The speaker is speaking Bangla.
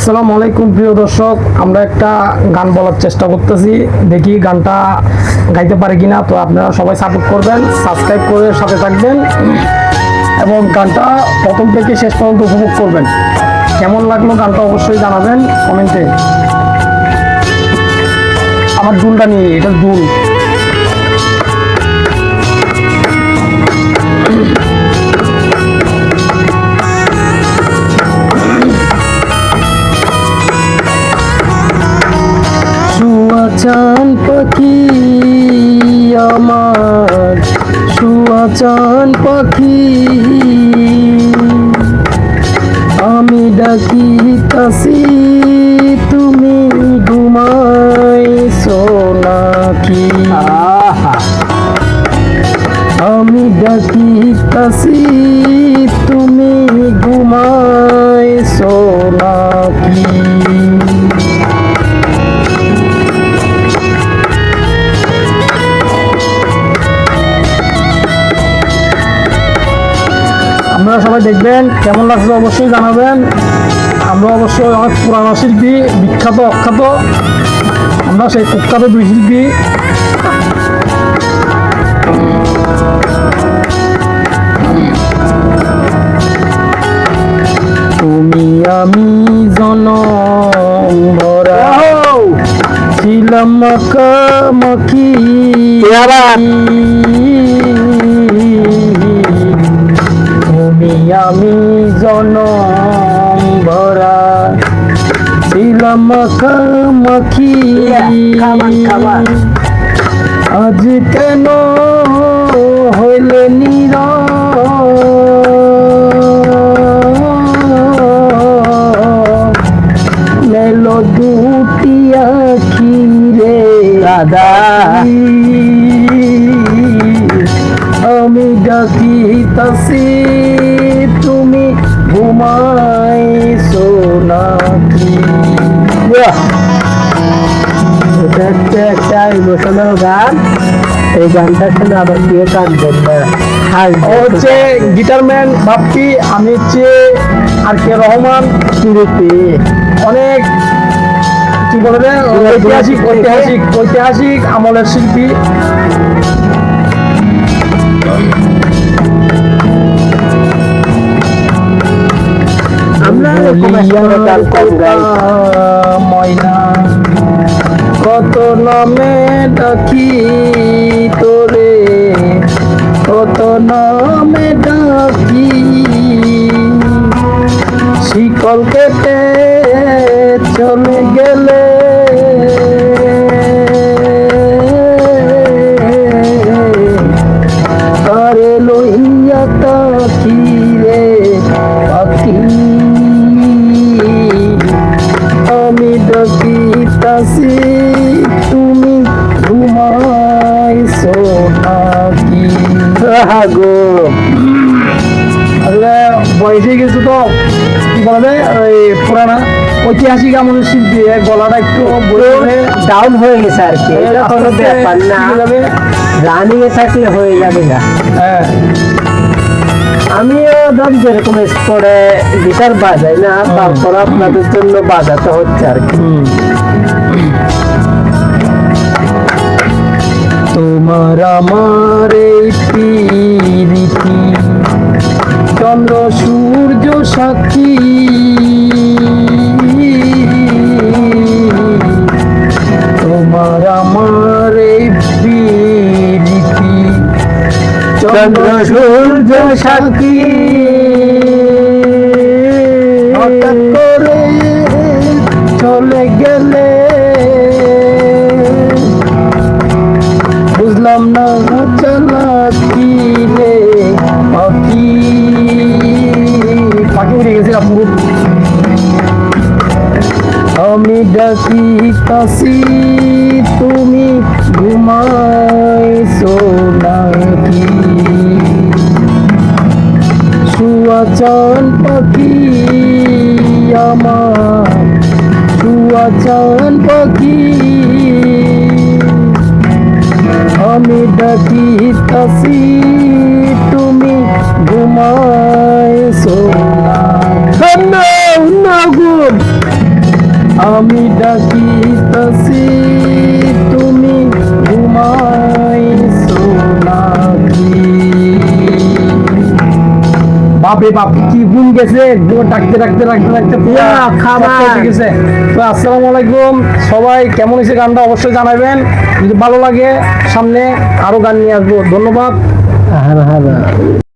আসসালামু আলাইকুম প্রিয় দর্শক, আমরা একটা গান বলার চেষ্টা করতেছি, দেখি গানটা গাইতে পারে কিনা। তো আপনারা সবাই সাপোর্ট করবেন, সাবস্ক্রাইব করে সাথে থাকবেন এবং গানটা প্রথম থেকে শেষ পর্যন্ত উপভোগ করবেন। কেমন লাগলো গানটা অবশ্যই জানাবেন কমেন্টে। আমার দুলটা নিয়ে, এটা দুল। চাঁদ পাখি আমার, শুয়া চাঁদ পাখি, আমি ডাকি কাশি তুমি ঘুমাইছো নাকি? আমি ডাকি কাশি তুমি ঘুমাইছো নাকি? আপনারা সবাই দেখবেন, কেমন লাগছে অবশ্যই জানাবেন। আমরা অবশ্যই অনেক পুরানো শিল্পী, বিখ্যাত অখ্যাত, আমরা সেই কুখ্যাত দুই শিল্পী। তুমি আমি জনম ভরা ছিলাম মাখামাখি, আমি জনম ভরা ছিলাম মাখামাখি, আজ কেন হইলে নীরব, মেলো দুটি আখি রে দাদা, আমি ডাকিতাছি তুমি ঘুমাইছো নাকি? এটা হচ্ছে একটা ইমোশনাল গান। এই গানটা শুনে আবার কেউ কাঁদবেন না। হচ্ছে গিটারম্যান বাপ্পি, আমি হচ্ছে আর কে রহমান সুরতি, অনেক কি বলবে ঐতিহাসিক আমলের শিল্পী। ময়না কত নামে ডাকি তোরে, কত নামে ডাকি, শিকল কেটে চলে গেলে আরে লইয়া তাকি রে পাখি, আমি ডাকিতাছি তুমি ঘুমাইছো নাকি? গো আসলে বয়সে গেছো তো, কি বলে ওই পুরানা ঐতিহাসিক আমলের শিল্পী, গলাটা একটু ডাউন হয়ে গেছে আর কি। এটা কোনো ব্যাপার না, রানিং এ থাকলে হয়ে যাবে না। হ্যাঁ, আমিও ধর যেরকম স্পোর্টে গিটার বাজাই না, তারপর আপনাদের জন্য বাজাতে হচ্ছে আর কি। তোমার আমার এই প্রীতি চন্দ্র সূর্য সাক্ষী, তোমার আমার এই প্রীতি চন্দ্র সূর্য সাক্ষী, হঠাৎ করে চলে গেলে বুঝলাম না চালাকি রে পাখি, পাখি উড়ে গেছিলাম পুরো। আমি ডাকি কাশি তুমি ঘুমাইছো নাকি? শুয়া চাঁদ পাখি আমার, শুয়া চাঁদ পাখি, আমি ডাকিতাছি তুমি ঘুমাইছো না। আমি ডাকিতাছি তুমি ঘুমাইছো নাকি? বাপরে বাপ, কি গুণ গেছে, ডাকতে ডাকতে ডাকতে ডাকতে পুরো খাবার। সব কেটে গেছে। তো আসসালামু আলাইকুম সবাই, কেমন হয়েছে গানটা অবশ্যই জানাবেন। যদি ভালো লাগে সামনে আরো গান নিয়ে আসবো। ধন্যবাদ। হ্যাঁ হ্যাঁ